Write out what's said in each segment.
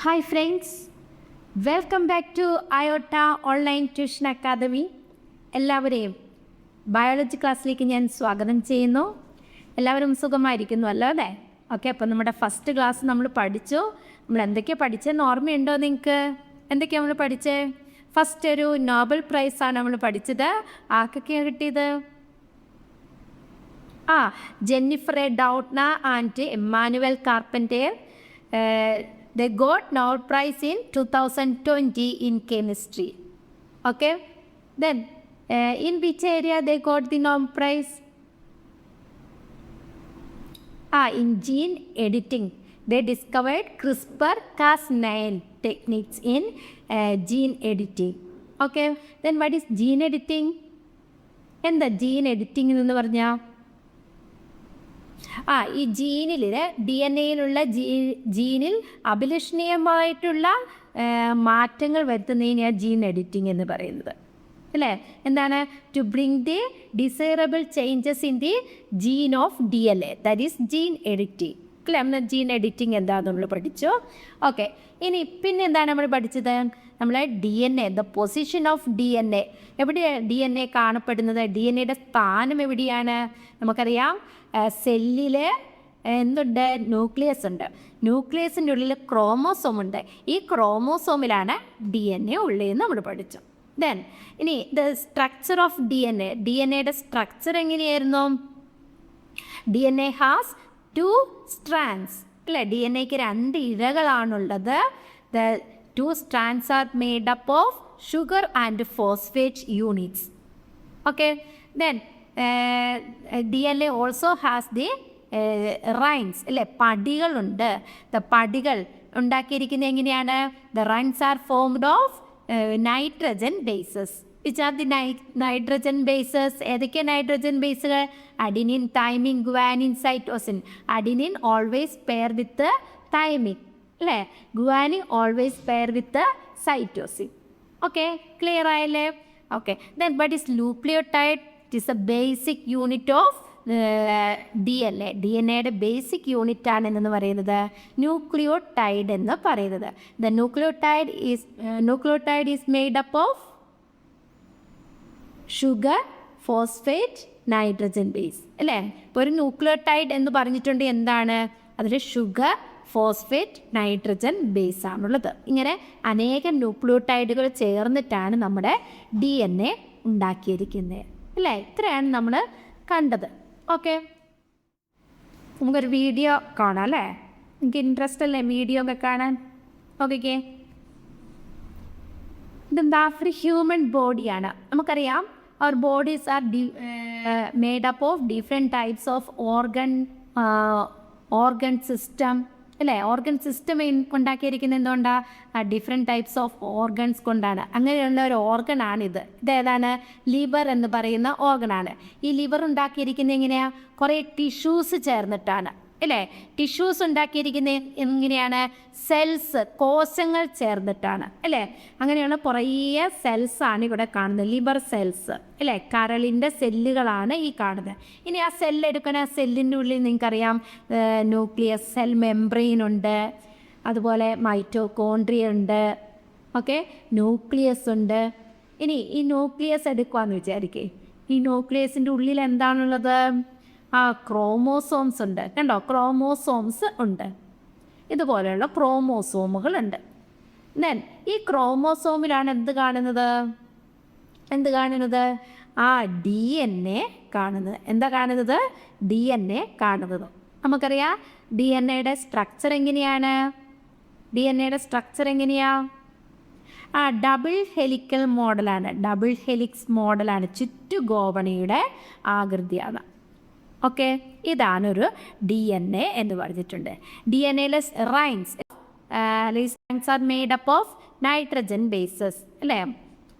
Hi friends, welcome back to Iota online tuition academy. എല്ലാവരെയും biology ക്ലാസ്സിലേക്ക് ഞാൻ സ്വാഗതം ചെയ്യുന്നു. എല്ലാവരും സുഖമായിരിക്കുന്നു അല്ലോ അല്ലേ? ഓക്കെ, അപ്പോൾ നമ്മുടെ ഫസ്റ്റ് ക്ലാസ് നമ്മൾ പഠിച്ചു. നമ്മൾ എന്തൊക്കെയാണ് പഠിച്ചതെന്ന് ഓർമ്മയുണ്ടോ നിങ്ങൾക്ക്? എന്തൊക്കെയാണ് നമ്മൾ പഠിച്ചത്? ഫസ്റ്റ് ഒരു നോബൽ പ്രൈസാണ് നമ്മൾ പഠിച്ചത്. ആർക്കൊക്കെയാണ് കിട്ടിയത്? Jennifer A Doudna and Emmanuelle Charpentier. They got Nobel Prize in 2020 in chemistry. Okay, then in which area they got the Nobel Prize? In gene editing. They discovered CRISPR-Cas9 techniques in gene editing. Okay, then what is gene editing? എന്താ gene editing എന്ന് പറഞ്ഞാൽ ഈ ജീനിൽ DNA-യിലുള്ള ജീനിൽ അഭിലഷണീയമായിട്ടുള്ള മാറ്റങ്ങൾ വരുത്തുന്നതിനെയാണ് gene editing എന്ന് പറയുന്നത് അല്ലേ? എന്താണ്? To bring the desirable changes in the gene of DNA, that is gene editing അല്ലേ? നമ്മൾ ജീൻ എഡിറ്റിംഗ് എന്താണെന്ന് നമ്മൾ പഠിച്ചു. ഓക്കെ, ഇനി പിന്നെ എന്താണ് നമ്മൾ പഠിച്ചത്? നമ്മൾ DNA, the position of DNA. എവിടെയാണ് DNA കാണപ്പെടുന്നത്? DNA-യുടെ സ്ഥാനം എവിടെയാണ്? നമുക്കറിയാം, സെല്ലിൽ എന്തുണ്ട്? ന്യൂക്ലിയസ് ഉണ്ട്. ന്യൂക്ലിയസിൻ്റെ ഉള്ളിൽ ക്രോമോസോം ഉണ്ട്. ഈ ക്രോമോസോമിലാണ് DNA ഉള്ളതെന്ന് നമ്മൾ പഠിച്ചു. ദെൻ ഇനി ദ സ്ട്രക്ചർ ഓഫ് DNA-യുടെ സ്ട്രക്ചർ എങ്ങനെയായിരുന്നു? DNA ഹാസ് 2 strands അല്ലേ? DNA-ക്ക് 2 ഇഴകളാണുള്ളത്. The 2 strands are made up of sugar and phosphate units. Okay, then DNA also has the rings അല്ലേ? പടികളുണ്ട്. ദ പടികൾ ഉണ്ടാക്കിയിരിക്കുന്നത് എങ്ങനെയാണ്? The rungs are formed of nitrogen bases. Which are the nitrogen bases? ഏതൊക്കെയാണ് nitrogen ബേസുകൾ? Adenine, thymine, guanine, cytosine. Adenine always pair with thymine അല്ലേ? Guanine always pair with cytosine. Okay, clear ആയല്ലേ? Okay, then what is nucleotide? It is a basic unit of DNA. DNA-യുടെ basic unit ആണ് എന്ന് പറയുന്നത് nucleotide എന്ന് പറയുന്നത്. The nucleotide is made up of sugar, phosphate, nitrogen base അല്ലേ? ഇപ്പോൾ ഒരു ന്യൂക്ലിയോടൈഡ് എന്ന് പറഞ്ഞിട്ടുണ്ട് എന്താണ്? അതിൽ ഷുഗർ, ഫോസ്ഫേറ്റ്, നൈട്രജൻ ബേസ് ആണുള്ളത്. ഇങ്ങനെ അനേകം ന്യൂക്ലിയോടൈഡുകൾ ചേർന്നിട്ടാണ് നമ്മുടെ DNA ഉണ്ടാക്കിയിരിക്കുന്നത് അല്ലേ? ഇത്രയാണ് നമ്മൾ കണ്ടത്. ഓക്കെ, നമുക്കൊരു വീഡിയോ കാണാം അല്ലേ? എനിക്ക് ഇൻട്രസ്റ്റ് അല്ലേ വീഡിയോ ഒക്കെ കാണാൻ? ഓക്കെ, ഇതെന്താ? ഒരു ഹ്യൂമൻ ബോഡിയാണ്. നമുക്കറിയാം, our bodies are made up of different types of organ system അല്ലേ? ഓർഗൻ സിസ്റ്റം ഉണ്ടാക്കിയിരിക്കുന്നത് എന്തുകൊണ്ടാണ്? ഡിഫറെൻറ്റ് ടൈപ്സ് ഓഫ് ഓർഗൻസ് കൊണ്ടാണ്. അങ്ങനെയുള്ള ഒരു ഓർഗനാണിത്. ഇതേതാണ്? ലിവർ എന്ന് പറയുന്ന ഓർഗനാണ്. ഈ ലിവർ ഉണ്ടാക്കിയിരിക്കുന്നത് എങ്ങനെയാണ്? കുറേ ടിഷ്യൂസ് ചേർന്നിട്ടാണ് അല്ലേ? ടിഷ്യൂസ് ഉണ്ടാക്കിയിരിക്കുന്നത് എങ്ങനെയാണ്? സെൽസ്, കോശങ്ങൾ ചേർന്നിട്ടാണ് അല്ലേ? അങ്ങനെയുള്ള കുറേ സെൽസാണ് ഇവിടെ കാണുന്നത്, ലിവർ സെൽസ് അല്ലേ? കരളിൻ്റെ സെല്ലുകളാണ് ഈ കാണുന്നത്. ഇനി ആ സെല്ലെടുക്കുന്ന സെല്ലിൻ്റെ ഉള്ളിൽ നിങ്ങൾക്കറിയാം, ന്യൂക്ലിയസ്, സെൽ മെംബ്രെയിൻ ഉണ്ട്, അതുപോലെ മൈറ്റോകോൺട്രിയ ഉണ്ട്. ഓക്കെ, ന്യൂക്ലിയസ് ഉണ്ട്. ഇനി ഈ ന്യൂക്ലിയസ് എടുക്കുകയെന്ന് വിചാരിക്കേ. ഈ ന്യൂക്ലിയസിൻ്റെ ഉള്ളിൽ എന്താണുള്ളത്? ക്രോമോസോംസ് ഉണ്ട്. കണ്ടോ? ക്രോമോസോംസ് ഉണ്ട്. ഇതുപോലെയുള്ള ക്രോമോസോമുകളുണ്ട്. ദെൻ ഈ ക്രോമോസോമിലാണ് എന്ത് കാണുന്നത്? DNA കാണുന്നത്. എന്താ കാണുന്നത്? DNA കാണുന്നത്. നമുക്കറിയാം DNA-യുടെ സ്ട്രക്ചർ എങ്ങനെയാണ്? ഡബിൾ ഹെലിക്കൽ മോഡലാണ്. ഡബിൾ ഹെലിക്സ് മോഡലാണ്. ചുറ്റുഗോവണിയുടെ ആകൃതിയാണ്. ഓക്കെ, ഇതാണൊരു DNA എന്ന് പറഞ്ഞിട്ടുണ്ട്. DNA-യിലെ rungs are made up of nitrogen bases അല്ലേ?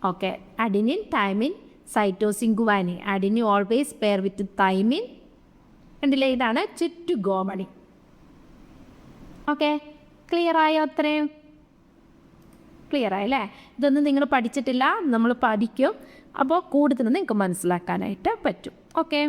Okay, adenine, thymine, cytosine, guanine. Adenine always pair with thymine. കണ്ടില്ലേ? ഇതാണ് ചുറ്റുഗോവണി. ഓക്കെ, ക്ലിയർ ആയോ? അത്രയും ക്ലിയർ ആയല്ലേ? ഇതൊന്നും നിങ്ങൾ പഠിച്ചിട്ടില്ല, നമ്മൾ പഠിക്കും. അപ്പോൾ കൂടുതൽ നിങ്ങൾക്ക് മനസ്സിലാക്കാനായിട്ട് പറ്റും. ഓക്കെ.